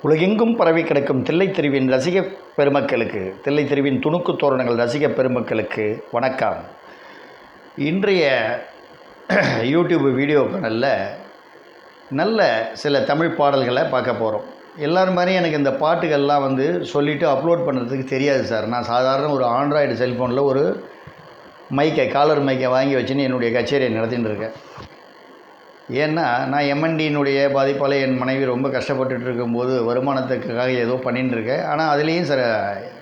உலகெங்கும் பரவி கிடக்கும் தில்லைத்தெருவின் ரசிக பெருமக்களுக்கு, தில்லைத்தெருவின் துணுக்கு தோரணங்கள் ரசிக பெருமக்களுக்கு வணக்கம். இன்றைய யூடியூப் வீடியோ சேனலில் நல்ல சில தமிழ் பாடல்களை பார்க்க போகிறோம். எல்லோரும் மாதிரி எனக்கு இந்த பாட்டுகள்லாம் சொல்லிவிட்டு அப்லோட் பண்ணுறதுக்கு தெரியாது சார். நான் சாதாரண ஒரு ஆண்ட்ராய்டு செல்ஃபோனில் ஒரு காலர் மைக்கை வாங்கி வச்சுன்னு என்னுடைய கச்சேரியை நடத்தின்னு இருக்கேன். ஏன்னா நான் எம்என்டியினுடைய பாதிப்பால் என் மனைவி ரொம்ப கஷ்டப்பட்டுட்டு இருக்கும்போது வருமானத்துக்காக ஏதோ பண்ணின்னு இருக்கேன். ஆனால் அதுலேயும் சில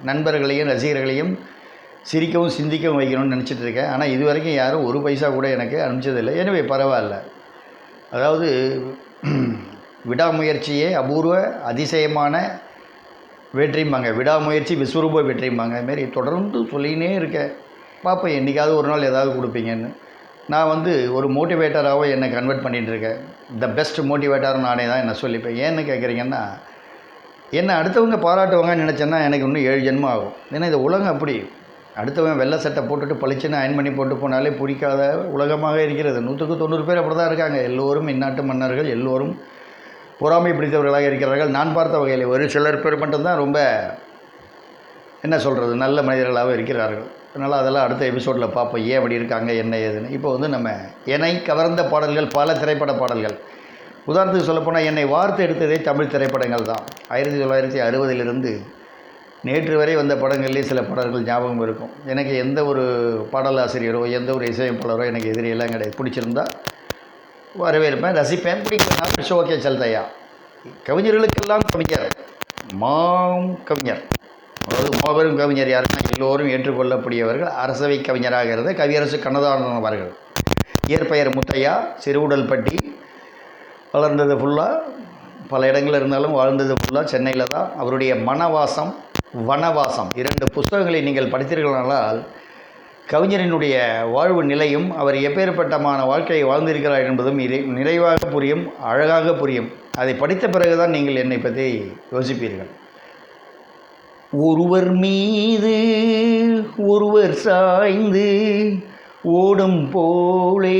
நண்பர்களையும் ரசிகர்களையும் சிரிக்கவும் சிந்திக்கவும் வைக்கணும்னு நினச்சிட்டு இருக்கேன். ஆனால் இது வரைக்கும் யாரும் ஒரு பைசா கூட எனக்கு அனுப்பிச்சதில்லை. எனவே பரவாயில்ல. அதாவது விடாமுயற்சியே அபூர்வ அதிசயமான வெற்றிம்பாங்க, விடாமுயற்சி விஸ்வரூப வெற்றிம்பாங்க. அதுமாரி தொடர்ந்து சொல்லினே இருக்கேன். பார்ப்பேன் என்றைக்காவது ஒரு நாள் ஏதாவது கொடுப்பீங்கன்னு. நான் ஒரு மோட்டிவேட்டராகவும் என்னை கன்வெர்ட் பண்ணிகிட்ருக்கேன். த பெஸ்ட் மோட்டிவேட்டர் நானே தான் என்ன சொல்லிப்பேன். ஏன்னு கேட்குறீங்கன்னா, என்னை அடுத்தவங்க பாராட்டுவாங்கன்னு நினச்சேன்னா எனக்கு இன்னும் 7 ஜென்மம் ஆகும். ஏன்னா இந்த உலகம் அப்படி. அடுத்தவன் வெள்ளை சட்டை போட்டுட்டு பளிச்சுன்னு அயன் பண்ணி போட்டு போனாலே பிடிக்காத உலகமாக இருக்கிறது. 100க்கு 90 பேர் அப்படி தான் இருக்காங்க. எல்லோரும் இந்நாட்டு மன்னர்கள், எல்லோரும் பொறாமை பிடித்தவர்களாக இருக்கிறார்கள். நான் பார்த்த வகையில் ஒரு சிலர் பேர் மட்டும்தான் ரொம்ப என்ன சொல்கிறது, நல்ல மனிதர்களாக இருக்கிறார்கள். அதனால் அதெல்லாம் அடுத்த எபிசோடில் பார்ப்போம், ஏன் அப்படி இருக்காங்க என்ன ஏதுன்னு. இப்போ நம்ம என்னை கவர்ந்த பாடல்கள், பல திரைப்பட பாடல்கள். உதாரணத்துக்கு சொல்லப்போனால் என்னை வார்த்தை எடுத்ததே தமிழ் திரைப்படங்கள் தான். 1960 நேற்று வரை வந்த படங்கள்லேயே சில பாடல்கள் ஞாபகம் இருக்கும். எனக்கு எந்த ஒரு பாடலாசிரியரோ எந்த ஒரு இசையமைப்பாளரோ எனக்கு எதிரியெல்லாம் கிடையாது. பிடிச்சிருந்தா வரவேற்பேன், ரசிப்பேன். பிடிக்கிறதுனால ஷோக்கே செல்தையா. கவிஞர்களுக்கெல்லாம் கவிஞர், கவிஞர், அதாவது மாபெரும் கவிஞர் யாருன்னா எல்லோரும் ஏற்றுக்கொள்ளக்கூடியவர்கள். அரசவை கவிஞராக இருந்த கவியரசு கண்ணதாசன் அவர்கள். இயற்பெயர் முத்தையா, சிறுவுடல்பட்டி. வளர்ந்தது ஃபுல்லாக பல இடங்களில் இருந்தாலும் வாழ்ந்தது ஃபுல்லாக சென்னையில் தான். அவருடைய மனவாசம், வனவாசம் 2 புஸ்தகங்களை நீங்கள் படித்தீர்களானால் கவிஞரினுடைய வாழ்வு நிலையும் அவர் எப்பேற்பட்டமான வாழ்க்கையை வாழ்ந்திருக்கிறார் என்பதும் நிறைவாக புரியும், அழகாக புரியும். அதை படித்த பிறகுதான் நீங்கள் என்னை பற்றி யோசிப்பீர்கள். ஒருவர் மீது ஒருவர் சாய்ந்து ஓடும் போலே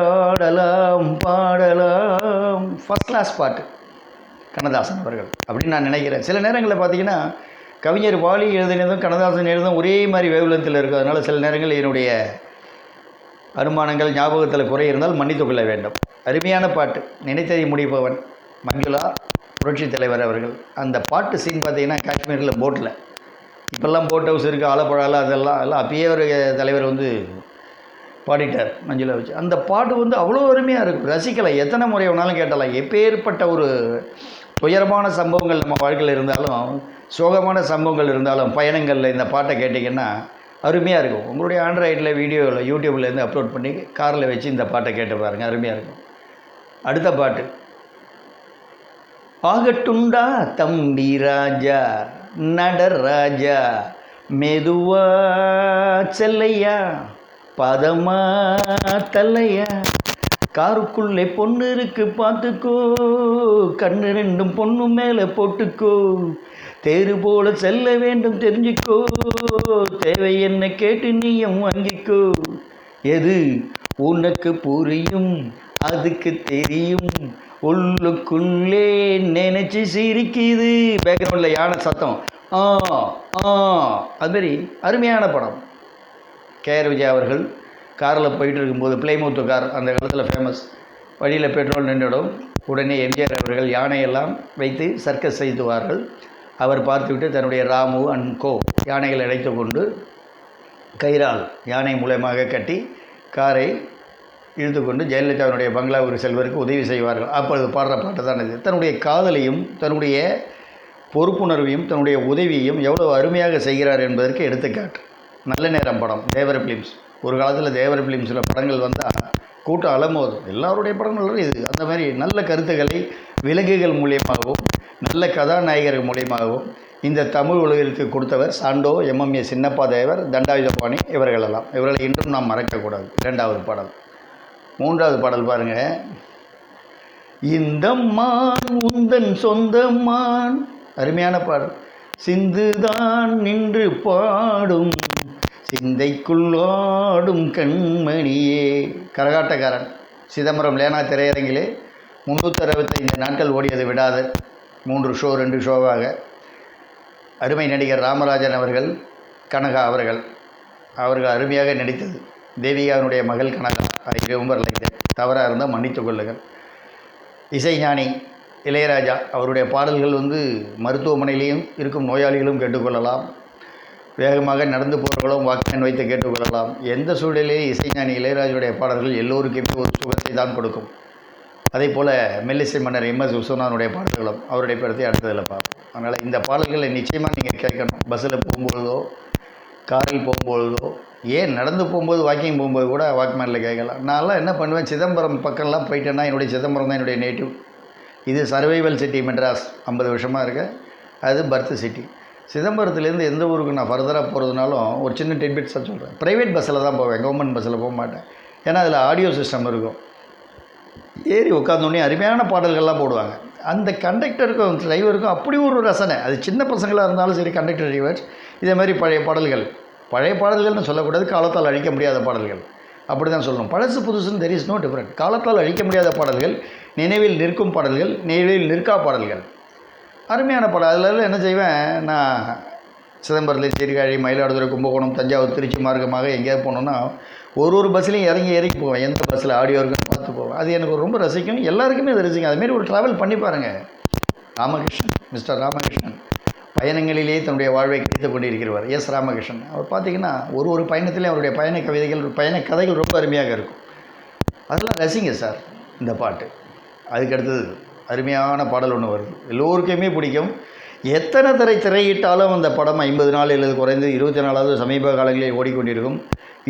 ஆடலாம் பாடலாம். ஃபஸ்ட் கிளாஸ் பாட்டு கண்ணதாசன் அவர்கள் அப்படின்னு நான் நினைக்கிறேன். சில நேரங்களில் பார்த்தீங்கன்னா கவிஞர் வாலி எழுதினதும் கண்ணதாசன் எழுதும் ஒரே மாதிரி வேவ்லென்த்தில் இருக்குது. அதனால் சில நேரங்களில் என்னுடைய அனுமானங்கள் ஞாபகத்தில் குறை இருந்தால் மன்னித்து கொள்ள வேண்டும். அருமையான பாட்டு. நினைத்ததை முடிப்பவன் மஞ்சுளா, புரட்சி தலைவர் அவர்கள். அந்த பாட்டு சீன் பார்த்தீங்கன்னா காஷ்மீரில் போட்டில், இப்போல்லாம் போட் ஹவுஸ் இருக்குது, ஆலப்புழாவில், அதெல்லாம் அப்பயே ஒரு தலைவர் பாடிட்டார் மஞ்சுளா வச்சு. அந்த பாட்டு அவ்வளோ அருமையாக இருக்கும். ரசிக்கலாம், எத்தனை முறை வேணாலும் கேட்டலாம். எப்பேற்பட்ட ஒரு துயரமான சம்பவங்கள் நம்ம வாழ்க்கையில் இருந்தாலும், சோகமான சம்பவங்கள் இருந்தாலும், பயணங்களில் இந்த பாட்டை கேட்டிங்கன்னா அருமையாக இருக்கும். உங்களுடைய ஆண்ட்ராய்டில் வீடியோவில் யூடியூப்லேருந்து அப்லோட் பண்ணி காரில் வச்சு இந்த பாட்டை கேட்டு பாருங்கள், அருமையாக இருக்கும். அடுத்த பாட்டு, ஆகட்டுண்டா தம்பி ராஜா நடராஜா மெதுவா செல்லையா பதமா தல்லையா, காருக்குள்ளே பொண்ணு இருக்கு பார்த்துக்கோ, கண்ணு 2 பொண்ணு மேலே போட்டுக்கோ, தேரு போல செல்ல வேண்டும் தெரிஞ்சுக்கோ, தேவை என்ன கேட்டு நீயும் வாங்கிக்கோ, எது உனக்கு புரியும் அதுக்கு தெரியும், உள்ளுக்குள்ளே நினைச்சு சிரிக்குது. பேக்ரவுண்டில் யானை சத்தம். அதுமாரி அருமையான படம். கேஆர் விஜயா அவர்கள் காரில் போயிட்டு இருக்கும்போது, பிளைமூத்து கார் அந்த காலத்தில் ஃபேமஸ், வழியில் பெட்ரோல் நின்றுடும். உடனே எம்ஜிஆர் அவர்கள் யானையெல்லாம் வைத்து சர்க்கஸ் செய்துவார்கள். அவர் பார்த்துவிட்டு தன்னுடைய ராமு அண்ட் கோ யானைகளை அழைத்து கொண்டு கயிறால் யானை மூலமாக கட்டி காரை இழுத்து கொண்டு ஜெயலலிதாவினுடைய பங்களாவுக்கு செல்வதற்கு உதவி செய்வார்கள். அப்பொழுது பாடுற பாட்டு தான் இது. தன்னுடைய காதலையும் தன்னுடைய பொறுப்புணர்வையும் தன்னுடைய உதவியையும் எவ்வளோ அருமையாக செய்கிறார் என்பதற்கு எடுத்துக்காட்டு. நல்ல நேரம் படம், தேவர் ஃபிலிம்ஸ். ஒரு காலத்தில் தேவர் ஃபிலிம்ஸில் படங்கள் வந்தால் கூட்டம் அலமோதும். எல்லாருடைய படங்களும் இது. அந்த மாதிரி நல்ல கருத்துக்களை விலங்குகள் மூலியமாகவும் நல்ல கதாநாயகர்கள் மூலியமாகவும் இந்த தமிழ் உலகிற்கு கொடுத்தவர் சாண்டோ, எம்எம்ஏ சின்னப்பா தேவர், தண்டாயுதபாணி இவர்களெல்லாம். இவர்களை இன்றும் நாம் மறக்கக்கூடாது. 2வது பாடல். 3வது பாடல் பாருங்கள். இந்த மான் உந்தன் சொந்த மான், அருமையான பாடல். சிந்துதான் நின்று பாடும் சிந்தைக்குள்ளாடும் கண்மணியே. கரகாட்டக்காரன் சிதம்பரம் லேனா திரையரங்கிலே 365 நாட்கள் ஓடியது விடாது. 3 ஷோ 2 ஷோவாக அருமை நடிகர் ராமராஜன் அவர்கள், கனகா அவர்கள் அருமையாக நடித்தது. தேவிகாவினுடைய மகள் Kanaka. I remember like that. தவறாக இருந்தால் மன்னித்து கொள்ளுங்கள். இசைஞானி இளையராஜா அவருடைய பாடல்கள் மருத்துவமனையிலையும் இருக்கும் நோயாளிகளும் கேட்டுக்கொள்ளலாம், வேகமாக நடந்து போகிறவர்களும் வாக்மேன் வைத்து கேட்டுக்கொள்ளலாம். எந்த சூழலிலேயே இசைஞானி இளையராஜுடைய பாடல்கள் எல்லோருக்குமே ஒரு சுகத்தை தான் கொடுக்கும். அதே போல் மெல்லிசை மன்னர் எம்.எஸ். விஸ்வநாதனுடைய பாடல்களும் அவருடைய படத்தை அடுத்ததில் பார்ப்போம். அதனால் இந்த பாடல்களை நிச்சயமாக நீங்கள் கேட்கணும். பஸ்ஸில் போகும்பொழுதோ, காரில் போகும்பொழுதோ, ஏன் நடந்து போகும்போது, வாக்கிங் போகும்போது கூட வாக்மேனில் கேட்கலாம். நான்லாம் என்ன பண்ணுவேன், சிதம்பரம் பக்கம்லாம் போயிட்டேன்னா, என்னுடைய சிதம்பரம் தான் என்னுடைய நேட்டிவ். இது சர்வைவல் சிட்டி மெட்ராஸ், 50 வருஷமாக இருக்க. அது பர்த் சிட்டி. சிதம்பரத்துலேருந்து எந்த ஊருக்கு நான் ஃபர்தராக போகிறதுனாலும் ஒரு சின்ன டெட்பிட்ஸாக சொல்கிறேன். ப்ரைவேட் பஸ்ஸில் தான் போவேன், கவர்மெண்ட் பஸ்ஸில் போக மாட்டேன். ஏன்னா அதில் ஆடியோ சிஸ்டம் இருக்கும். ஏறி உட்காந்தோடனே அருமையான பாடல்கள்லாம் போடுவாங்க. அந்த கண்டக்டருக்கும் டிரைவருக்கும் அப்படி ஒரு ரசனை. அது சின்ன பசங்களாக இருந்தாலும் சரி, கண்டக்டர் டிரைவர்ஸ் இதே மாதிரி பழைய பாடல்கள்னு சொல்லக்கூடாது, காலத்தால் அழிக்க முடியாத பாடல்கள் அப்படி தான் சொல்லணும். பழசு புதுசுன்னு தெர் இஸ் நோ டிஃப்ரெண்ட். காலத்தால் அழிக்க முடியாத பாடல்கள், நினைவில் நிற்கும் பாடல்கள், நினைவில் நிற்கா பாடல்கள், அருமையான பாடல். அதில் என்ன செய்வேன், நான் சிதம்பரத்தில் சீர்காழி, மயிலாடுதுறை, கும்பகோணம், தஞ்சாவூர், திருச்சி மார்க்கமாக எங்கேயாவது போனோன்னா ஒரு பஸ்லையும் இறங்கி போவேன். எந்த பஸ்ஸில் ஆடியோ இருக்குன்னு பார்த்து போவேன். அது எனக்கு ரொம்ப ரசிக்கும். எல்லாருக்குமே அது ரசிக்கும். அதுமாரி ஒரு ட்ராவல் பண்ணி பாருங்கள். ராமகிருஷ்ணன், மிஸ்டர் ராமகிருஷ்ணன் பயணங்களிலேயே தன்னுடைய வாழ்வை கிடைத்து கொண்டிருக்கிறவர். எஸ் ராமகிருஷ்ணன் அவர் பார்த்திங்கன்னா ஒரு பயணத்திலே அவருடைய பயண கவிதைகள், பயண கதைகள் ரொம்ப அருமையாக இருக்கும். அதெல்லாம் ரசிங்க சார். இந்த பாட்டு அதுக்கடுத்தது அருமையான பாடல் ஒன்று வருது, எல்லோருக்குமே பிடிக்கும். எத்தனை திரையிட்டாலும் அந்த படம் 50 நாள் அல்லது குறைந்து 24வது சமீப காலங்களில் ஓடிக்கொண்டிருக்கும்.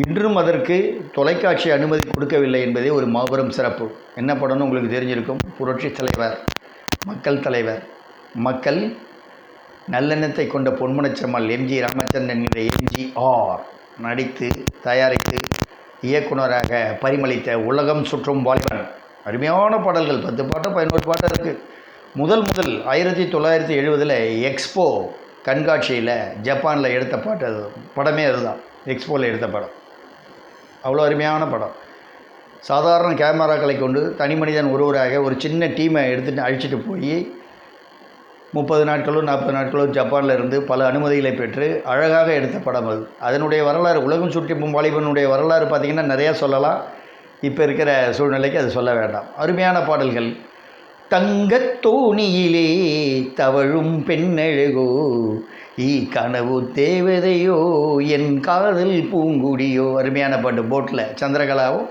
இன்றும் அதற்கு தொலைக்காட்சி அனுமதி கொடுக்கவில்லை என்பதே ஒரு மாபெரும் சிறப்பு. என்ன படம்னு உங்களுக்கு தெரிஞ்சிருக்கும். புரட்சி தலைவர், மக்கள் தலைவர், மக்கள் நல்லெண்ணத்தை கொண்ட பொன்முனச்செம்மல் எம்ஜி ராமச்சந்திரன் என்ற எம்ஜிஆர் நடித்து தயாரித்து இயக்குனராக பரிமளித்த உலகம் சுற்றும் வாலிபன். அருமையான பாடல்கள், 10 பாட்டு 11 பாட்டு இருக்குது. முதல் 1970 எக்ஸ்போ கண்காட்சியில் ஜப்பானில் எடுத்த பாட்டு. அது படமே அதுதான், எக்ஸ்போவில் எடுத்த படம். அவ்வளோ அருமையான படம். சாதாரண கேமராக்களை கொண்டு தனி மனிதன் ஒருவராக ஒரு சின்ன டீமை எடுத்துகிட்டு அழிச்சிட்டு போய் 30 நாட்களோ 40 நாட்களோ ஜப்பானில் இருந்து பல அனுமதிகளை பெற்று அழகாக எடுத்த படம் அது. அதனுடைய வரலாறு, உலகம் சுற்றும் வாலிபனுடைய வரலாறு பார்த்திங்கன்னா நிறையா சொல்லலாம். இப்போ இருக்கிற சூழ்நிலைக்கு அது சொல்ல வேண்டாம். அருமையான பாடல்கள். தங்கத் தோணியிலே தவழும் பெண்ணழகோ, கனவு தேவதையோ, என் காதல் பூங்குடியோ. அருமையான பாட்டு. போட்டில் சந்திரகலாவும்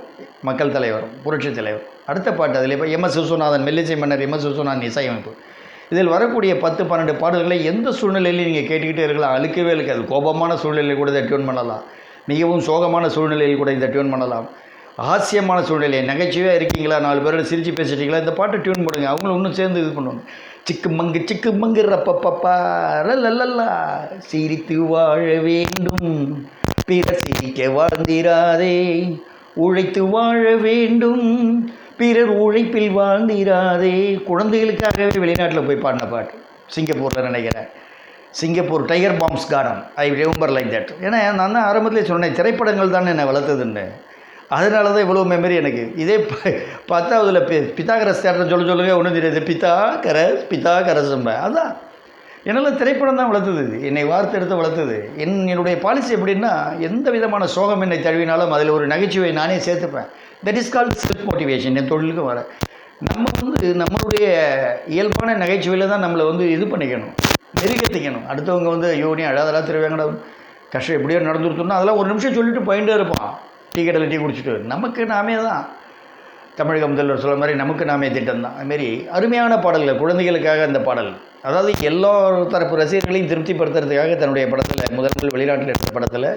மக்கள் தலைவரும் புரட்சி தலைவர். அடுத்த பாட்டு அதில் இப்போ எம்.எஸ். விஸ்வநாதன், மெல்லிசை மன்னர் எம்.எஸ். விஸ்வநாதன் இசையமைப்பு. இதில் வரக்கூடிய 10-12 பாடல்களை எந்த சூழ்நிலையிலையும் நீங்கள் கேட்டுக்கிட்டே இருக்கலாம், அழுக்கவே இருக்காது. கோபமான சூழ்நிலையில் கூட இதை டியூன் பண்ணலாம், மிகவும் சோகமான சூழ்நிலையில் கூட இதை டியூன் பண்ணலாம், ஹாஸ்யமான சூழ்நிலை, நகைச்சுவையாக இருக்கீங்களா, 4 பேரோட சிரித்து பேசிட்டீங்களா, இந்த பாட்டு டியூன் பண்ணுங்க. அவங்களும் இன்னும் சேர்ந்து இது பண்ணுவாங்க. சிக்கு மங்கு ரப்பப்பா லல்லா, சிரித்து வாழ வேண்டும் பிற சிரிக்க வாழ்ந்திராதே, உழைத்து வாழ வேண்டும் பிறர் உழைப்பில் வாழ்ந்திராதே. குழந்தைகளுக்காகவே வெளிநாட்டில் போய் பாடின பாட்டு. சிங்கப்பூரில் நினைக்கிறேன். Singapore tiger palms garden. I remember like that. ஏன்னா நான் தான் ஆரம்பத்திலே சொன்னேன், திரைப்படங்கள் தான் என்னை வளர்த்ததுன்னு. அதனால தான் இவ்வளோ மெமரி எனக்கு. இதே 10ஆவதுல பித்தாகரஸ் தேட்டர் சொல்லுங்க ஒன்றும் தெரியாது. பித்தாகரஸ் அதான் என்னால் திரைப்படம் தான் வளர்த்தது, என்னை வார்த்தெடுத்து வளர்த்தது. என்னுடைய பாலிசி எப்படின்னா, எந்த விதமான சோகம் என்னை தழுவினாலும் அதில் ஒரு நகைச்சுவை நானே சேர்த்துப்பேன். That is called self motivation. என் தொழிலுக்கு வர நம்ம நம்மளுடைய இயல்பான நகைச்சுவையில் தான் நம்மளை இது பண்ணிக்கணும், நெருக்கத்திக்கணும். அடுத்தவங்க ஐயோ நீ அழாதெல்லாம் திருவாங்கடா, கஷ்டம் எப்படியோ நடந்துருத்தோம்னா அதெல்லாம் ஒரு நிமிஷம் சொல்லிட்டு போயிட்டே இருப்பான். டீ கடையில் டீ குடிச்சிட்டு நமக்கு நாமே தான், தமிழக முதல்வர் சொல்ல மாதிரி நமக்கு நாமே திட்டம் தான். அதுமாரி அருமையான பாடல்கள், குழந்தைகளுக்காக அந்த பாடல். அதாவது எல்லா தரப்பு ரசிகர்களையும் திருப்திப்படுத்துறதுக்காக தன்னுடைய படத்தில் முதல் வெளிநாட்டில் எடுத்த படத்தில்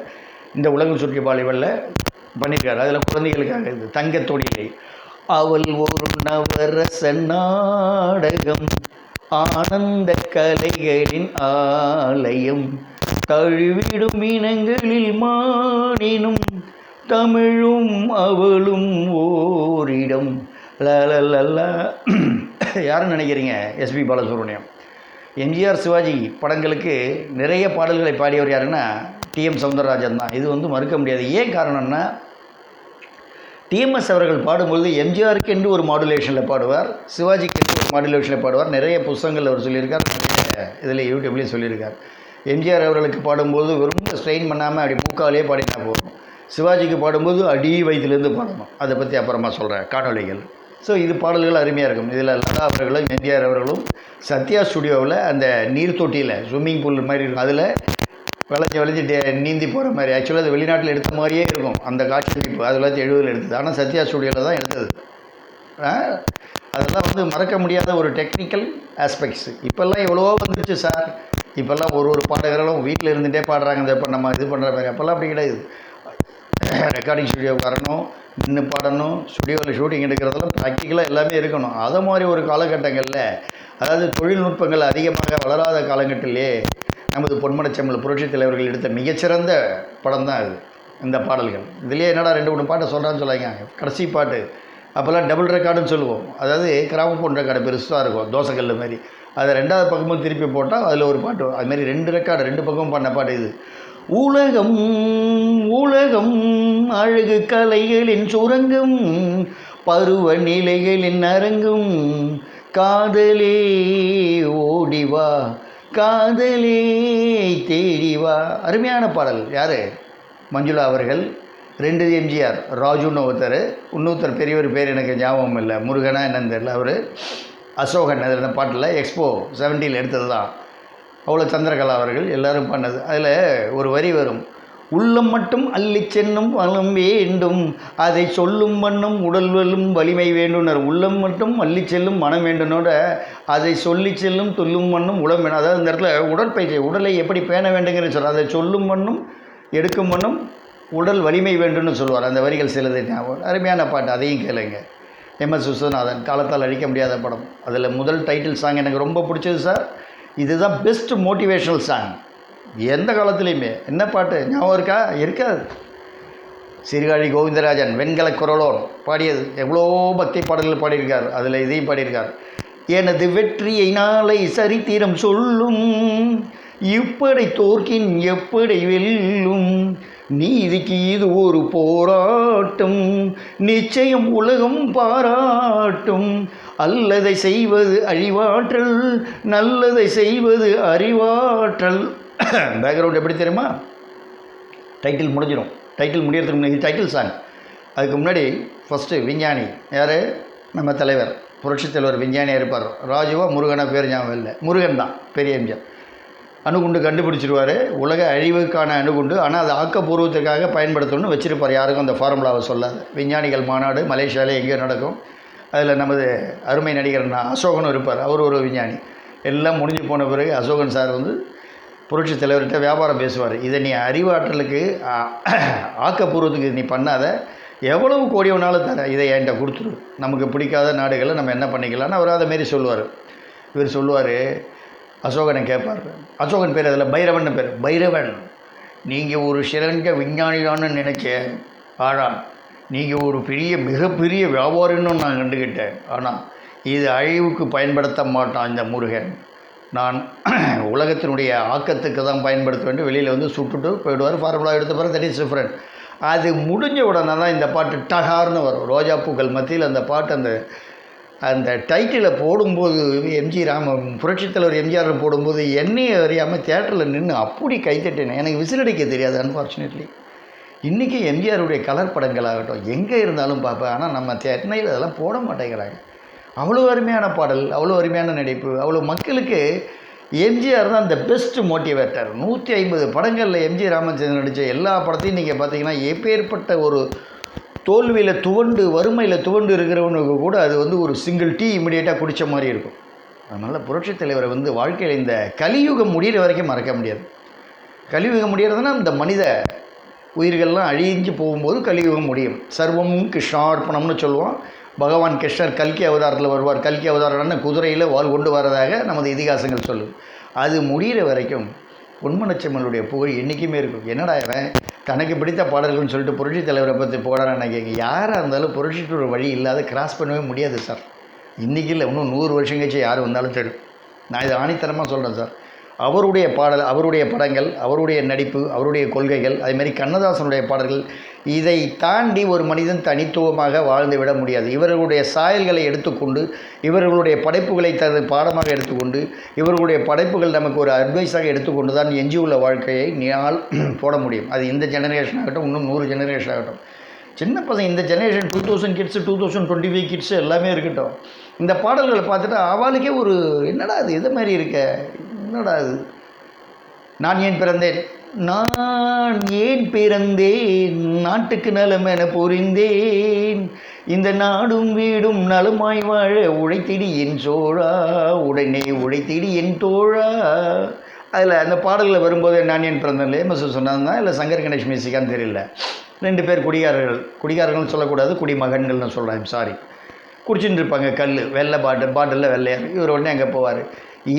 இந்த உலகம் சுற்றி பாலிவலில் பண்ணியிருக்காரு. அதில் குழந்தைகளுக்காக இது தங்கத்தொடியிலே அவள் ஒரு நவரச நாடகம், ஆனந்த கலைகளின் ஆலயம், தழுவிடும் இனங்களில் மானினும் தமிழும் அவளும் ஓரிடம். லலலலா. யாருன்னு நினைக்கிறீங்க? எஸ்பி பாலசுப்ரமணியம். எம்ஜிஆர் சிவாஜி படங்களுக்கு நிறைய பாடல்களை பாடியவர் யாருன்னா டிஎம் சௌந்தரராஜன் தான். இது மறுக்க முடியாது. ஏன் காரணம்னா, டிஎம்எஸ் அவர்கள் பாடும்பொழுது எம்ஜிஆருக்கு என்று ஒரு மாடுலேஷனில் பாடுவார், சிவாஜிக்கு என்று ஒரு மாடுலேஷனில் பாடுவார். நிறைய புத்தகங்கள் அவர் சொல்லியிருக்கார், நிறைய இதில் யூடியூப்லேயும் சொல்லியிருக்கார். எம்ஜிஆர் அவர்களுக்கு பாடும்போது ரொம்ப ஸ்ட்ரெயின் பண்ணாமல் அப்படி மூக்காலே பாடினா போதும். சிவாஜிக்கு பாடும்போது அடி வயிற்றுலேருந்து பாடணும். அதை பற்றி அப்புறமா சொல்கிறேன் காணொலிகள். ஸோ இது பாடல்கள் அருமையாக இருக்கும். இதில் லதா அவர்களும் எம்ஜிஆர் அவர்களும் சத்யா ஸ்டுடியோவில் அந்த நீர் தொட்டியில் ஸ்விம்மிங் பூல் மாதிரி இருக்கும், அதில் வளைச்சி நீந்தி போகிற மாதிரி. ஆக்சுவலாக அது வெளிநாட்டில் எடுத்த மாதிரியே இருக்கும் அந்த காட்சி. இப்போ 1970 எடுத்தது, ஆனால் சத்யா ஸ்டுடியோவில் தான் எடுத்தது. அதெல்லாம் வந்து மறக்க முடியாத ஒரு டெக்னிக்கல் ஆஸ்பெக்ட்ஸ். இப்போல்லாம் எவ்வளவோ வந்துருச்சு சார். இப்போல்லாம் ஒரு பாடகர்களும் வீட்டில் இருந்துகிட்டே பாடுறாங்க. இந்த இப்போ நம்ம இது பண்ணுற மாதிரி. அப்போல்லாம் அப்படி கிடையாது. ரெக்கார்டிங் ஸ்டுடியோ வரணும், நின்று பாடணும், ஸ்டுடியோவில் ஷூட்டிங் எடுக்கிறதெல்லாம் ப்ராக்டிக்கலாக எல்லாமே இருக்கணும். அதை மாதிரி ஒரு காலகட்டங்களில், அதாவது தொழில்நுட்பங்கள் அதிகமாக வளராத காலகட்டத்திலே நமது பொன்மனச்செம்மல் புரட்சித் தலைவர்கள் எடுத்த மிகச்சிறந்த படம் தான் இது, இந்த பாடல்கள். இதுலேயே என்னடா 2-3 பாட்டை சொல்கிறான்னு சொல்லாங்க. கடைசி பாட்டு அப்போல்லாம் டபுள் ரெக்கார்டுன்னு சொல்லுவோம். அதாவது கிராமஃபோன் ரெக்கார்டு பெருசாக இருக்கும், தோசைக்கல் மாதிரி. அதை 2வது பக்கமும் திருப்பி போட்டால் அதில் ஒரு பாட்டு. அதுமாரி 2 ரெக்கார்டு, 2 பக்கமும் பண்ண பாட்டு இது. உலகம் உலகம் அழகு கலைகளின் சுரங்கம், பருவ நிலைகளின் அரங்கம், காதலே ஓடிவா காதலே தேடிவா. அருமையான பாடல். யார்? மஞ்சுளா அவர்கள். 2 எம்ஜிஆர், ராஜுன்னு ஒருத்தர், இன்னொருத்தர் பெரியவர் பேர் எனக்கு ஞாபகம் இல்லை, முருகனா என்னன்னு தெரியல. அவர் அசோகன். அதில் அந்த பாட்டில் எக்ஸ்போ 70 எடுத்தது தான். அவ்வளோ சந்திரகலா அவர்கள் எல்லோரும் பண்ணது. அதில் ஒரு வரி வரும், உள்ளம் மட்டும் அள்ளி சென்னும் வளம் வேண்டும், அதை சொல்லும் வண்ணம் உடல் வெல்லும் வலிமை வேண்டுனர். உள்ளம் மட்டும் அள்ளி செல்லும் மனம் வேண்டுனோட அதை சொல்லி செல்லும் துள்ளும் வண்ணம் உடல் வேணும். அதாவது இந்த இடத்துல உடற்பயிற்சி, உடலை எப்படி பேண வேண்டுங்கிறது சொல்கிறார். அதை சொல்லும் வண்ணம் எடுக்கும் வண்ணம் உடல் வலிமை வேண்டும்னு சொல்லுவார். அந்த வரிகள் சிலது ஞாபகம். அருமையான பாட்டு, அதையும் கேளுங்க. எம்எஸ் விஸ்வநாதன், காலத்தால் அழிக்க முடியாத படம். அதில் முதல் டைட்டில் சாங் எனக்கு ரொம்ப பிடிச்சது சார். இதுதான் பெஸ்ட் மோட்டிவேஷ்னல் சாங் எந்த காலத்துலேயுமே. என்ன பாட்டு ஞாபகம் இருக்கா? இருக்காது. சீர்காழி கோவிந்தராஜன் வெண்கல குரலோன் பாடியது. எவ்வளோ பக்தி பாடல்கள் பாடியிருக்கார். அதில் இதையும் பாடியிருக்கார். எனது வெற்றியை நாளை சரித்திரம் சொல்லும், இப்படை தோற்கின் எப்படி வெல்லும், நீதிக்கு இது ஒரு போராட்டம், நிச்சயம் உலகம் பாராட்டும், அல்லதை செய்வது அழிவாற்றல், நல்லதை செய்வது அறிவாற்றல். பேக்ரவுண்ட் எப்படி தெரியுமா? டைட்டில் முடிஞ்சிடும். டைட்டில் முடியறதுக்கு முன்னாடி டைட்டில் சாங். அதுக்கு முன்னாடி ஃபஸ்ட்டு விஞ்ஞானி யார்? நம்ம தலைவர் புரட்சித் தலைவர் விஞ்ஞானியாக இருப்பார். ராஜுவா முருகனா பேர் ஞாபகம் இல்லை, முருகன் தான் பெரிய எம்ஜிஆர். அணுகுண்டு கண்டுபிடிச்சிருவார், உலக அழிவுக்கான அணுகுண்டு. ஆனால் அது ஆக்கப்பூர்வத்துக்காக பயன்படுத்தணும்னு வச்சுருப்பார். யாருக்கும் அந்த ஃபார்முலாவை சொல்லாது. விஞ்ஞானிகள் மாநாடு மலேசியாவில் எங்கேயோ நடக்கும். அதில் நமது அருமை நடிகர் அசோகனும் இருப்பார். அவர் ஒரு விஞ்ஞானி. எல்லாம் முடிஞ்சு போன பிறகு அசோகன் சார் வந்து புரட்சி தலைவர்கிட்ட வியாபாரம் பேசுவார். இதை நீ அறிவாற்றலுக்கு ஆக்கப்பூர்வத்துக்கு நீ பண்ணாத, எவ்வளவு கோடி வேணாலும் தர, இதை என்கிட்ட கொடுத்துரு, நமக்கு பிடிக்காத நாடுகளை நம்ம என்ன பண்ணிக்கலான்னு அவர் அதை மாரி சொல்லுவார். இவர் சொல்லுவார், அசோகனை கேட்பார். அசோகன் பேர் அதில் பைரவன் பேர். பைரவன், நீங்கள் ஒரு சிறந்த விஞ்ஞானியான்னு நினைச்சேன், ஆனால் நீங்கள் ஒரு மிகப்பெரிய வியாபாரின்னு நான் கண்டுக்கிட்டேன். ஆனால் இது அழிவுக்கு பயன்படுத்த மாட்டான் இந்த முருகன். நான் உலகத்தினுடைய ஆக்கத்துக்கு தான் பயன்படுத்த வேண்டும். வெளியில் வந்து சுட்டுட்டு போயிடுவார். ஃபார்முலா எடுத்த பிறகு தட் இஸ் டிஃப்ரெண்ட். அது முடிஞ்ச உடனே தான் இந்த பாட்டு டகார்னு வரும். ரோஜா பூக்கள் மத்தியில் அந்த பாட்டு அந்த டைட்டிலை போடும்போது புரட்சித் தலைவர் எம்ஜிஆர் போடும்போது என்னையே அறியாமல் தியேட்டரில் நின்று அப்படி கைத்தட்டேன். எனக்கு விசிலடிக்க தெரியாது அன்ஃபார்ச்சுனேட்லி. இன்றைக்கி எம்ஜிஆருடைய கலர் படங்களாகட்டும் எங்கே இருந்தாலும் பார்ப்பேன். ஆனால் நம்ம சென்னையில் அதெல்லாம் போட மாட்டேங்கிறாங்க. அவ்வளோ அருமையான பாடல், அவ்வளோ அருமையான நடிப்பு, அவ்வளோ மக்களுக்கு எம்ஜிஆர் தான் இந்த பெஸ்ட் மோட்டிவேட்டர். 150 படங்களில் எம்ஜி ராமச்சந்திரன் நடித்த எல்லா படத்தையும் நீங்கள் பார்த்தீங்கன்னா எப்பேற்பட்ட ஒரு தோல்வியில் துவண்டு வறுமையில் துவண்டு இருக்கிறவனுக்கு கூட அது வந்து ஒரு சிங்கிள் டீ இமிடியேட்டாக குடித்த மாதிரி இருக்கும். அதனால் புரட்சித் தலைவரை வந்து வாழ்க்கையில் இந்த கலியுகம் முடிகிற வரைக்கும் மறக்க முடியாது. கலியுகம் முடிகிறதுனா இந்த மனித உயிர்கள்லாம் அழிஞ்சு போகும்போது கலியுகம் முடியும். சர்வம் கிருஷ்ணார்ப்பணம்னு சொல்லுவோம். பகவான் கிருஷ்ணர் கல்கி அவதாரத்தில் வருவார். கல்கி அவதாரம்னா குதிரையில் வாள் கொண்டு வரதாக நமது இதிகாசங்கள் சொல்லுது. அது முடிகிற வரைக்கும் பொன்மனச்செம்மலுடைய புகழ் என்றைக்குமே இருக்கும். என்னடா இவன் தனக்கு பிடித்த பாடல்கள்னு சொல்லிட்டு புரட்சி தலைவரை பற்றி போடான்னு கேட்க, யாராக இருந்தாலும் புரட்சிட்டு ஒரு வழி இல்லாத கிராஸ் பண்ணவே முடியாது சார். இன்றைக்கி இல்லை, இன்னும் 100 வருஷம் கழிச்சு யார் வந்தாலும் சரி. நான் இதை ஆணித்தரமாக சொல்கிறேன் சார். அவருடைய பாடல், அவருடைய படங்கள், அவருடைய நடிப்பு, அவருடைய கொள்கைகள், அதேமாதிரி கண்ணதாசனுடைய பாடல்கள், இதை தாண்டி ஒரு மனிதன் தனித்துவமாக வாழ்ந்து விட முடியாது. இவர்களுடைய சாயல்களை எடுத்துக்கொண்டு, இவர்களுடைய படைப்புகளை தனது பாடமாக எடுத்துக்கொண்டு, இவர்களுடைய படைப்புகள் நமக்கு ஒரு அட்வைஸாக எடுத்துக்கொண்டு தான் எஞ்சியுள்ள வாழ்க்கையை நீயால் போட முடியும். அது இந்த ஜெனரேஷன் ஆகட்டும், இன்னும் 100 ஜெனரேஷன் ஆகட்டும். சின்ன பசங்க இந்த ஜெனரேஷன் 2000 கிட்ஸு, 2025 கிட்ஸு எல்லாமே இருக்கட்டும். இந்த பாடல்களை பார்த்துட்டு அவளுக்கே ஒரு என்னடா அது எது மாதிரி இருக்க, என்னடா அது, நான் ஏன் பிறந்தேன், நான் ஏன் பிறந்தேன், நாட்டுக்கு நலமென புரிந்தேன், இந்த நாடும் வீடும் நலமாய் வாழ உழைத்திடி என் சோழா, உடனே உழைத்திடி என் தோழா. அதில் அந்த பாடல்களில் வரும்போது நான் ஏன் பிறந்தேன் எம்எஸ் சொன்னாங்க, இல்லை சங்கர் கணேஷ் மியூசிக்கான்னு தெரியல. 2 பேர் குடிகாரர்கள்னு சொல்லக்கூடாது, குடிமகன்கள்னு சொல்கிறேன், சாரி. குடிச்சுட்டு இருப்பாங்க, வெள்ளை பாட்டிலில் வெள்ளையார். இவர் உடனே அங்கே போவார்,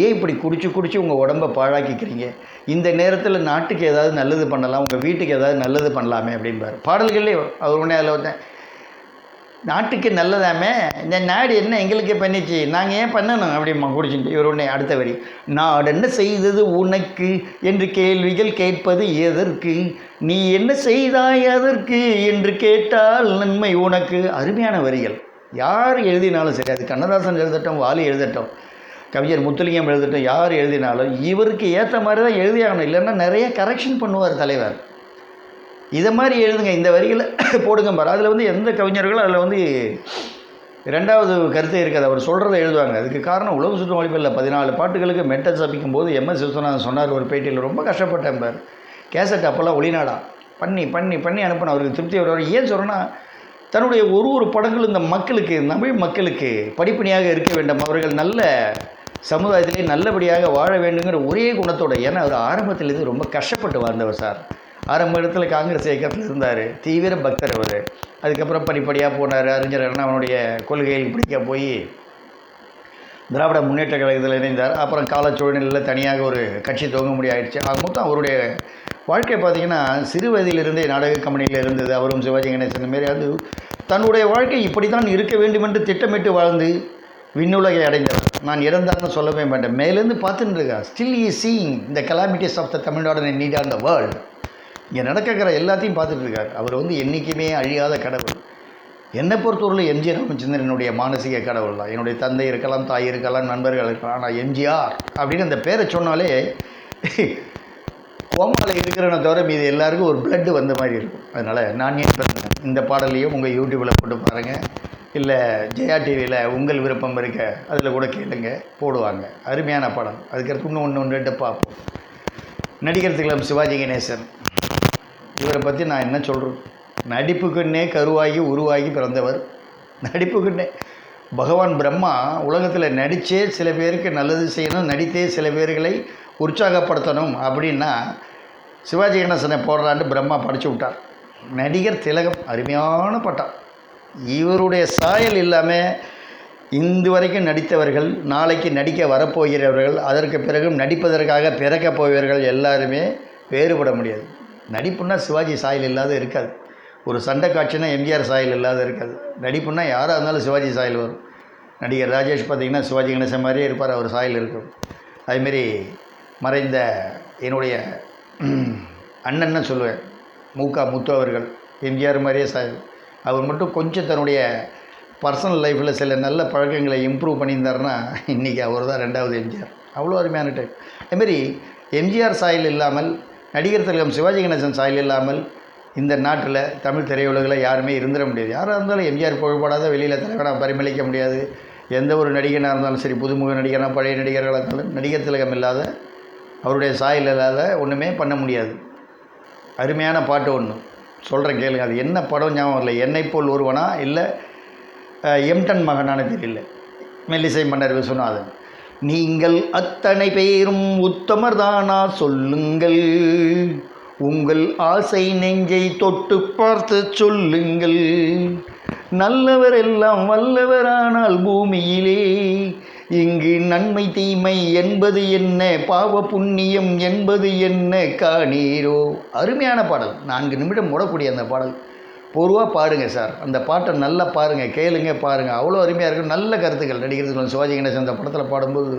ஏன் இப்படி குடிச்சு உங்கள் உடம்பை பாழாக்கிக்கிறீங்க, இந்த நேரத்தில் நாட்டுக்கு ஏதாவது நல்லது பண்ணலாம், உங்கள் வீட்டுக்கு ஏதாவது நல்லது பண்ணலாமே அப்படின்பார் பாடல்களே. அவர் உடனே அதில் வந்தேன், நாட்டுக்கு நல்லதாமே, இந்த நாடு என்ன எங்களுக்கு பண்ணிச்சு, நாங்கள் ஏன் பண்ணணும் அப்படிமா குடிச்சுட்டு. இவர் உடனே அடுத்த வரி, நாடு என்ன செய்தது உனக்கு என்று கேள்விகள் கேட்பது எதற்கு, நீ என்ன செய்தாய் அதற்கு என்று கேட்டால் நன்மை உனக்கு. அருமையான வரிகள். யார் எழுதினாலும் சரி, அது கண்ணதாசன் எழுதட்டும், வாலி எழுதட்டும், கவிஞர் முத்துலிங்கம் எழுதட்டும், யார் எழுதினாலும் இவருக்கு ஏற்ற மாதிரி தான் எழுதியாகணும். இல்லைன்னா நிறைய கரெக்ஷன் பண்ணுவார் தலைவர். இதை மாதிரி எழுதுங்க, இந்த வரிகளை போடுங்க பாரு. அதில் எந்த கவிஞர்களும் அதில் 2வது கருத்தே இருக்காது, அவர் சொல்கிறத எழுதுவாங்க. அதுக்கு காரணம் உலக சுற்றும் வாலிபல்ல 14 பாட்டுகளுக்கு மென்டல் சாப்பிக்கும் போது எம்எஸ் விஸ்வநாதன் சொன்னார் ஒரு பேட்டியில், ரொம்ப கஷ்டப்பட்டேன் பார், கேசட் அப்போல்லாம் ஒளிநாடா பண்ணி அனுப்பின அவருக்கு திருப்தி. அவர் ஏன் சொல்கிறேன்னா, தன்னுடைய ஒரு படங்களும் இந்த மக்களுக்கு, தமிழ் மக்களுக்கு படிப்பணியாக இருக்க வேண்டும், அவர்கள் நல்ல சமுதாயத்திலே நல்லபடியாக வாழ வேண்டுங்கிற ஒரே குணத்தோட. ஏன்னா அவர் ஆரம்பத்திலேருந்து ரொம்ப கஷ்டப்பட்டு வாழ்ந்தவர் சார். ஆரம்ப இடத்துல காங்கிரஸ் இயக்கத்தில் இருந்தார், தீவிர பக்தர் அவர். அதுக்கப்புறம் படிப்படியாக போனார், அறிஞர் அண்ணாவுடைய கொள்கையில் பிடிக்க போய் திராவிட முன்னேற்ற கழகத்தில் இணைந்தார். அப்புறம் கால சூழ்நிலையில் தனியாக ஒரு கட்சி துவங்க முடியாயிடுச்சு. ஆக மொத்தம் அவருடைய வாழ்க்கை பார்த்திங்கன்னா சிறு வயதிலிருந்தே நாடக கம்பெனியில் இருந்தது. அவரும் சிவாஜி கணேசன் மாரி அது தன்னுடைய வாழ்க்கை இப்படி தான் இருக்க வேண்டும் என்று திட்டமிட்டு வாழ்ந்து விண்ணுலகை அடைந்தவர். நான் இறந்தார்னு சொல்லவே மாட்டேன், மேலேருந்து பார்த்துட்டு இருக்கா. Still is seeing the calamities of the Tamil Nadu and need on the world. இங்கே நடக்கிற எல்லாத்தையும் பார்த்துட்டு இருக்கார். அவர் என்றைக்குமே அழியாத கடவுள். என்னை பொறுத்தவரையில் எம்ஜி ராமச்சந்திரன் என்னுடைய மானசீக கடவுள் தான். என்னுடைய தந்தை இருக்கலாம், தாய் இருக்கலாம், நண்பர்கள் இருக்கலாம், ஆனால் எம்ஜிஆர் அப்படின்னு அந்த பேரை சொன்னாலே கோமாவில் இருக்கிறன தவிர மீது எல்லாருக்கும் ஒரு பிளட்டு வந்த மாதிரி இருக்கும். அதனால் நான் ஏன் பிறந்தேன் இந்த பாடலையும் உங்கள் யூடியூப்பில் போட்டு பாருங்கள், இல்லை ஜெயா டிவியில் உங்கள் விருப்பம் இருக்க அதில் கூட கேளுங்க, போடுவாங்க. அருமையான படம். அதுக்கடுத்து இன்னும் 1 பார்ப்போம். நடிகர் திலகம் சிவாஜி கணேசன், இவரை பற்றி நான் என்ன சொல்கிறேன், நடிப்புக்குன்னே கருவாகி உருவாகி பிறந்தவர். நடிப்புக்குன்னே பகவான் பிரம்மா உலகத்தில் நடித்தே சில பேருக்கு நல்லது செய்யணும், நடித்தே சில பேர்களை உற்சாகப்படுத்தணும் அப்படின்னா சிவாஜி கணேசனை போடுறான்னு பிரம்மா படித்து விட்டார். நடிகர் திலகம் அருமையான பட்டம். இவருடைய சாயல் இல்லாமல் இன்று வரைக்கும் நடித்தவர்கள், நாளைக்கு நடிக்க வரப்போகிறவர்கள், அதற்கு பிறகும் நடிப்பதற்காக பிறக்கப் போகிறவர்கள் எல்லாருமே வேறுபட முடியாது. நடிப்புன்னா சிவாஜி சாயல் இல்லாத இருக்காது. ஒரு சண்டை காட்சினா எம்ஜிஆர் சாயல் இல்லாத இருக்காது. நடிப்புன்னா யாராக இருந்தாலும் சிவாஜி சாயல் வரும். நடிகர் ராஜேஷ் பார்த்திங்கன்னா சிவாஜி கணேசன் மாதிரியே இருப்பார், அவர் சாயல் இருக்கும். அதுமாரி மறைந்த என்னுடைய அண்ணன்னு சொல்லுவேன், முத்து அவர்கள் எம்ஜிஆர் மாதிரியே சாயல். அவர் மட்டும் கொஞ்சம் தன்னுடைய பர்சனல் லைஃப்பில் சில நல்ல பழக்கங்களை இம்ப்ரூவ் பண்ணியிருந்தாருன்னா இன்றைக்கி அவர் தான் 2வது எம்ஜிஆர். அவ்வளோ அருமையான டைப். அதுமாரி எம்ஜிஆர் சாயல் இல்லாமல், நடிகர் திலகம் சிவாஜி கணேசன் சாயல் இல்லாமல் இந்த நாட்டில் தமிழ் திரையுலகில் யாருமே இருந்துட முடியாது. யாராக இருந்தாலும் எம்ஜிஆர் புகழ்படாத வெளியில் தலைவனாக பரிமளிக்க முடியாது. எந்த ஒரு நடிகனாக இருந்தாலும் சரி, புதுமுக நடிகனாக பழைய நடிகர்களாக இருந்தாலும் நடிகர் திலகம் இல்லாத, அவருடைய சாயல் இல்லாத ஒன்றுமே பண்ண முடியாது. அருமையான பாட்டு ஒன்று சொல்கிறேன் கேளுங்க. அது என்ன படம் ஞாபகம் இல்லை, என்னை போல் ஒருவனா இல்லை எம்டன் மகனானு தெரியல, மெல்லிசை மன்னர் விஸ்வநாதன். நீங்கள் அத்தனை பேரும் உத்தமர் தானா சொல்லுங்கள், உங்கள் ஆசை நெஞ்சை தொட்டு பார்த்து சொல்லுங்கள், நல்லவர் எல்லாம் வல்லவரானால் பூமியிலே இங்கு நன்மை தீமை என்பது என்ன, பாவ புண்ணியம் என்பது என்ன காணீரோ. அருமையான பாடல், 4 நிமிடம் மூடக்கூடிய அந்த பாடல். பொதுவாக பாடுங்கள் சார், அந்த பாட்டை நல்லா பாருங்கள், கேளுங்க, பாருங்கள், அவ்வளோ அருமையாக இருக்கும். நல்ல கருத்துக்கள். நடிகர் சிவாஜி கணேசன் அந்த படத்தில் பாடும்போது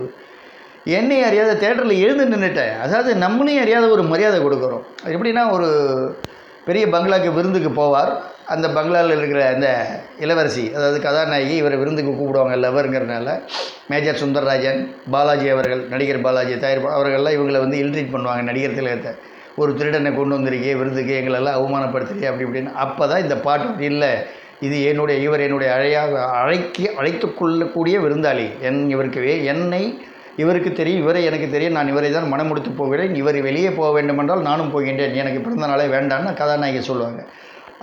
என்னை அறியாத தேட்டரில் எழுந்து நின்றுட்டேன். அதாவது நம்மளையும் அறியாத ஒரு மரியாதை கொடுக்குறோம். அது எப்படின்னா, ஒரு பெரிய பங்களாக்கு விருந்துக்கு போவார். அந்த பங்களாவில் இருக்கிற அந்த இளவரசி, அதாவது கதாநாயகி, இவரை விருந்துக்கு கூப்பிடுவாங்க லவருங்கிறனால. மேஜர் சுந்தரராஜன், பாலாஜி அவர்கள், நடிகர் பாலாஜி, தயாரிப்பு அவர்கள்லாம் இவங்களை வந்து இல்ட்ரீட் பண்ணுவாங்க. நடிகர் திலகத்தை ஒரு திருடனை கொண்டு வந்திருக்கே விருந்துக்கு, எங்களெல்லாம் அவமானப்படுத்துறியே அப்படி இப்படின்னு. அப்போ தான் இந்த பாட்டு இல்லை, இது இவர் என்னுடைய அழைத்து கொள்ளக்கூடிய விருந்தாளி, என்னை இவருக்கு தெரியும், இவரை எனக்கு தெரியும், நான் இவரை தான் மனம் முடித்து போகிறேன், இவர் வெளியே போக வேண்டுமென்றால் நானும் போகின்றேன், எனக்கு பிறந்த நாளே வேண்டான்னு கதாநாயகி சொல்லுவாங்க.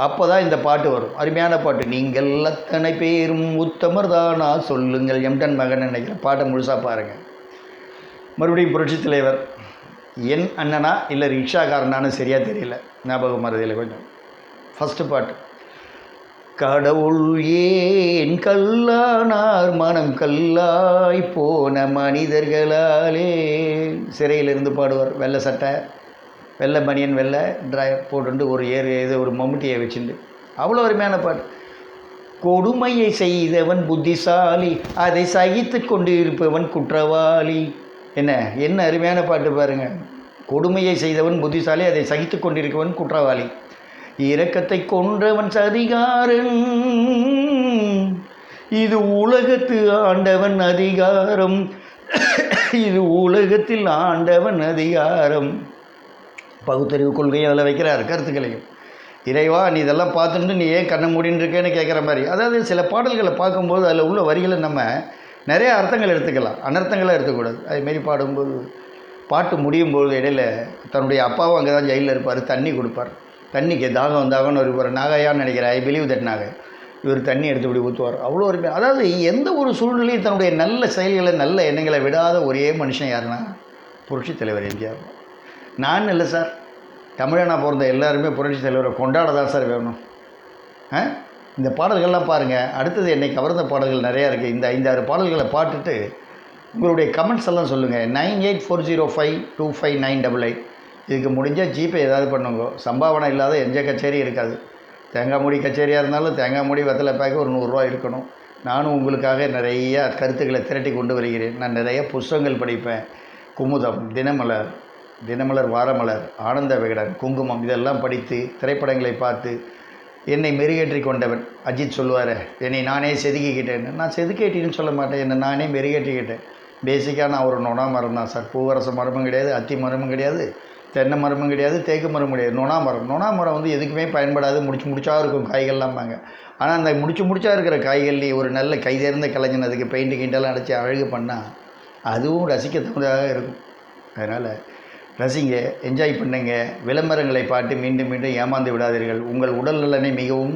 அப்போ தான் இந்த பாட்டு வரும். அருமையான பாட்டு. நீங்கள் அத்தனை பேரும் உத்தமர் தானா சொல்லுங்கள், எம்டன் மகன் நினைக்கிற பாட்டை முழுசாக பாருங்கள். மறுபடியும் புரட்சித் தலைவர் என் அண்ணனா இல்லை ரிக்ஷாக்காரனானு சரியாக தெரியல, ஞாபகம் மறதியில் கொஞ்சம். ஃபஸ்ட்டு பாட்டு. கடவுள் ஏன் கல்லானார், மனம் கல்லாய் போன மனிதர்களாலே. சிறையிலிருந்து பாடுவார். வெள்ளை சட்டை, வெள்ளை பனியன், வெள்ளை ட்ராயர் போட்டு ஒரு மம்முட்டியை வச்சுட்டு. அவ்வளோ அருமையான பாட்டு. கொடுமையை செய்தவன் புத்திசாலி, அதை சகித்து கொண்டு இருப்பவன் குற்றவாளி. என்ன அருமையான பாட்டு பாருங்கள். கொடுமையை செய்தவன் புத்திசாலி, அதை சகித்து கொண்டிருக்கவன் குற்றவாளி. இரக்கத்தை கொன்றவன் சதிகாரன், இது உலகத்து ஆண்டவன் அதிகாரம், இது உலகத்தில் ஆண்டவன் அதிகாரம். பகுத்தறிவு கொள்கையை அதில் வைக்கிறார், கருத்துக்களையும். இறைவா, நீ இதெல்லாம் பார்த்துட்டு நீ ஏன் கண்ணை மூடின்னு இருக்கேன்னு கேட்குற மாதிரி. அதாவது சில பாடல்களை பார்க்கும்போது அதில் உள்ள வரிகளை நம்ம நிறைய அர்த்தங்கள் எடுத்துக்கலாம், அனர்த்தங்களாக எடுத்துக்கூடாது. அதுமாரி பாடும்போது, பாட்டு முடியும் போது இடையில் தன்னுடைய அப்பாவும் அங்கே தான் ஜெயிலில் இருப்பார், தண்ணி கொடுப்பார். தண்ணிக்கு தாகம்னு ஒரு நாகையான்னு நினைக்கிறேன், ஐ பிலீவ் தட் நாகை. இவர் தண்ணி எடுத்து இப்படி ஊற்றுவார். அவ்வளோ ஒரு, அதாவது எந்த ஒரு சூழ்நிலையும் தன்னுடைய நல்ல செயல்களை, நல்ல எண்ணங்களை விடாத ஒரே மனுஷன் யாருன்னா புரட்சித் தலைவர் எம்ஜிஆர். நான் இல்லை சார், தமிழனா பிறந்த எல்லாருமே புரட்சித் தலைவரை கொண்டாட தான் சார் வேணும். இந்த பாடல்கள்லாம் பாருங்கள். அடுத்தது என்னை கவர்ந்த பாடல்கள் நிறையா இருக்குது. இந்த 5-6 பாடல்களை பாட்டுட்டு உங்களுடைய கமெண்ட்ஸ் எல்லாம் சொல்லுங்கள். 9840525988. இதுக்கு முடிஞ்சால் ஜிபே ஏதாவது பண்ணுங்க. சம்பாவனை இல்லாத எந்த கச்சேரி இருக்காது. தேங்காய் மூடி கச்சேரியாக இருந்தாலும் தேங்காய் மூடி வெத்தலை பேக்கு ஒரு 100 ரூபா இருக்கணும். நானும் உங்களுக்காக நிறைய கருத்துக்களை திரட்டி கொண்டு வருகிறேன். நான் நிறைய புஸ்தகங்கள் படிப்பேன். குமுதம், தினமலர், வாரமலர், ஆனந்த விகடன், குங்குமம், இதெல்லாம் படித்து திரைப்படங்களை பார்த்து என்னை மெருகேற்றி கொண்டவன். அஜித் சொல்லுவார், என்னை நானே செதுக்கிக்கிட்டேன்னு. நான் செதுக்கேட்டின்னு சொல்ல மாட்டேன், என்னை நானே மெருகேற்றிக்கிட்டேன். பேசிக்காக நான் ஒரு நொணா மரம் தான் சார். பூவரச மரமும் கிடையாது, அத்தி மரமும் கிடையாது, தென்னை மரமும் கிடையாது, தேக்கு மரம் கிடையாது. நொணா மரம் வந்து எதுக்குமே பயன்படாது, முடிச்சா இருக்கும் காய்கள்லாம்பாங்க. ஆனால் அந்த முடிச்சா இருக்கிற காய்கள்லேயே ஒரு நல்ல கைதேர்ந்த கலைஞன் அதுக்கு பெயிண்ட் கிண்டெல்லாம் அடைச்சி அழகு பண்ணால் அதுவும் ரசிக்க தகுந்ததாக இருக்கும். அதனால் ரசிங்க, என்ஜாய் பண்ணுங்க. விளம்பரங்களை பார்த்து மீண்டும் ஏமாந்து விடாதீர்கள். உங்கள் உடல் நலனை மிகவும்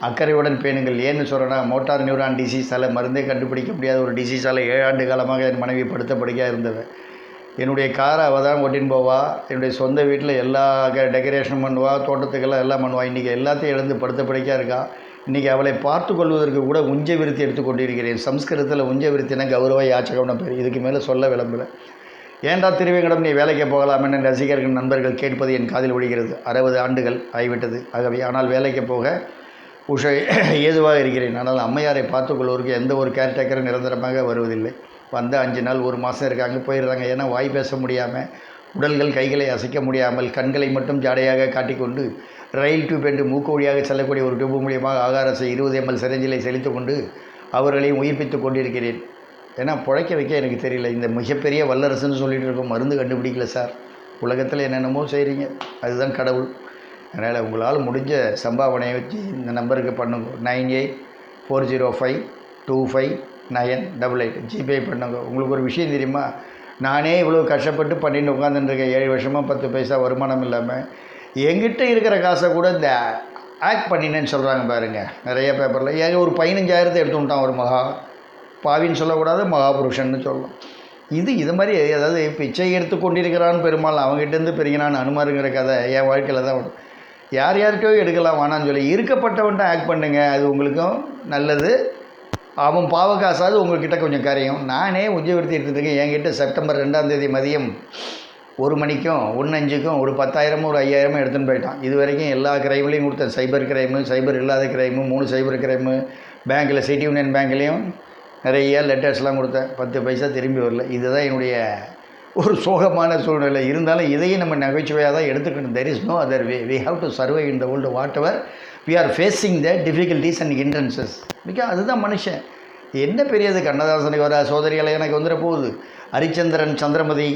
அக்கறையுடன் பேணுங்கள். ஏன்னு சொல்கிறேன்னா, மோட்டார் நியூரான் டிசீஸால் மருந்தே கண்டுபிடிக்க முடியாத ஒரு டிசீஸால் 7 ஆண்டு காலமாக என் மனைவி படுத்தபடியாக இருந்தவன். என்னுடைய காரை அவள் தான் ஓட்டின்னு போவா. என்னுடைய சொந்த வீட்டில் எல்லா டெக்கரேஷனும் பண்ணுவா, தோட்டத்துக்கெல்லாம் எல்லாம் பண்ணுவாள். இன்றைக்கி எல்லாத்தையும் எழுந்து படுத்தபடியாக இருக்கா. இன்றைக்கி அவளை பார்த்து கொள்வதற்கு கூட உஞ்ச விருத்தி எடுத்துக்கொண்டிருக்கிறேன். சம்ஸ்கிருதத்தில் உஞ்ச விருத்தினா கௌரவ யாச்சகம்னு பேர். இதுக்கு மேலே சொல்ல விளம்பல. ஏன்டா திருவேங்கடம் நீ வேலைக்கு போகலாமென்னு ரசிகர்கள் நண்பர்கள் கேட்பது என் காதில் விழுகிறது. 60 ஆண்டுகள் ஆகிவிட்டது. ஆகவே ஆனால் வேலைக்கு போக ஏதுவாக இருக்கிறேன். ஆனால் அம்மையாரை பார்த்துக்கொள்வதற்கு எந்த ஒரு கேர்டேக்கரும் நிரந்தரமாக வருவதில்லை. வந்து 5 நாள் 1 மாதம் இருக்காங்க, போயிடுறாங்க. ஏன்னா வாய் பேச முடியாமல், உடல்கள் கைகளை அசைக்க முடியாமல், கண்களை மட்டும் ஜாடையாக காட்டிக்கொண்டு ரயில் டியூப் என்று மூக்கு வழியாக செல்லக்கூடிய ஒரு டியூப் மூலியமாக ஆகாரத்தை 20 ml சிரஞ்சிலை செலுத்து கொண்டு அவர்களையும் உயிர்ப்பித்து கொண்டிருக்கிறேன். ஏன்னா பிழைக்க வைக்க எனக்கு தெரியல. இந்த மிகப்பெரிய வல்லரசுன்னு சொல்லிகிட்டு இருக்கோம், மருந்து கண்டுபிடிக்கல சார். உலகத்தில் என்னென்னமோ செய்கிறீங்க, அதுதான் கடவுள். அதனால் உங்களால் முடிஞ்ச சம்பாவனையை வச்சு இந்த நம்பருக்கு பண்ணுங்க. 9840525988 ஜிபே பண்ணுங்க. உங்களுக்கு ஒரு விஷயம் தெரியுமா, நானே இவ்வளோ கஷ்டப்பட்டு பண்ணிட்டு உட்காந்துருக்கேன். 7 வருஷமாக 10 பைசா வருமானம் இல்லாமல். என்கிட்ட இருக்கிற காசை கூட இந்த ஆக்ட் பண்ணினேன்னு சொல்கிறாங்க பாருங்கள் நிறைய பேப்பரில். ஏங்க ஒரு 15,000 எடுத்து விட்டான் ஒரு மகா பாவின்னு சொல்லக்கூடாது, மகாபுருஷன்னு சொல்லலாம். இது மாதிரி அதாவது பிச்சை எடுத்து கொண்டிருக்கிறான்னு பெருமாள் அவங்ககிட்டேருந்து பெருகினான்னு அனுமாருங்கிற கதை என் வாழ்க்கையில் தான் வரும். யார்கிட்டயோ எடுக்கலாம் வேணான்னு சொல்லி இருக்கப்பட்டவன்ட்ட ஆக்ட் பண்ணுங்க, அது உங்களுக்கும் நல்லது. அவன் பாவ காசாவது உங்கள்கிட்ட கொஞ்சம் கரையும். நானே உஜ்ஜவர்த்தி எடுத்துருக்கேன். என்கிட்ட செப்டம்பர் 2ஆம் தேதி மதியம் 1 மணிக்கும் 1:05க்கும் ஒரு 10,000 ஒரு 5,000 எடுத்துன்னு போயிட்டான். இது வரைக்கும் எல்லா கிரைம்லையும் கொடுத்தேன். சைபர் கிரைமு, சைபர் இல்லாத கிரைமு, 3 சைபர் கிரைமு, பேங்க்கில் சிட்டி யூனியன் பேங்க்லேயும் நிறைய லெட்டர்ஸ்லாம் கொடுத்தேன், 10 பைசா திரும்பி வரல. இதுதான் என்னுடைய ஒரு சோகமான சூழ்நிலை. இருந்தாலும் இதையும் நம்ம நகைச்சுவையாக தான் எடுத்துக்கணும். There is no other way. We have to survive in the world whatever we are facing the difficulties and hindrances. Because அதுதான் மனுஷன். என்ன பெரியது, கண்ணதாசனுக்கு வர சோதரிகளை எனக்கு வந்துட போகுது, ஹரிச்சந்திரன் சந்திரமதி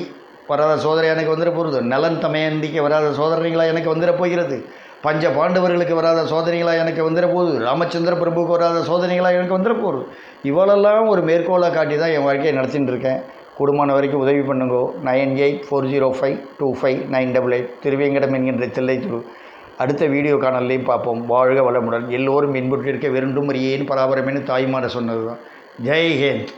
வராத சோதரி எனக்கு வந்துட போகிறது, நலன் தமயந்திக்கு வராத சோதனைகளாக எனக்கு வந்துட போகிறது, பஞ்ச பாண்டவர்களுக்கு வராத சோதனைகளாக எனக்கு வந்துட போகுது, ராமச்சந்திர பிரபுவுக்கு வராத சோதனைகளாக எனக்கு வந்துட போகுது. இவ்வளெல்லாம் ஒரு மேற்கோளை காட்டி தான் என் வாழ்க்கையை நடத்தின்னு இருக்கேன். கூடுமான வரைக்கும் உதவி பண்ணுங்கோ. 9840525988 திருவேங்கடம் என்கின்ற தில்லைத்துரு. அடுத்த வீடியோ காணல்லையும் பார்ப்போம். வாழ்க வளமுடன். எல்லோரும் இன்புற்றிருக்க வேண்டும் அறியேன் பராபரமேனு தாய்மார சொன்னது தான். ஜெய் ஹிந்த்.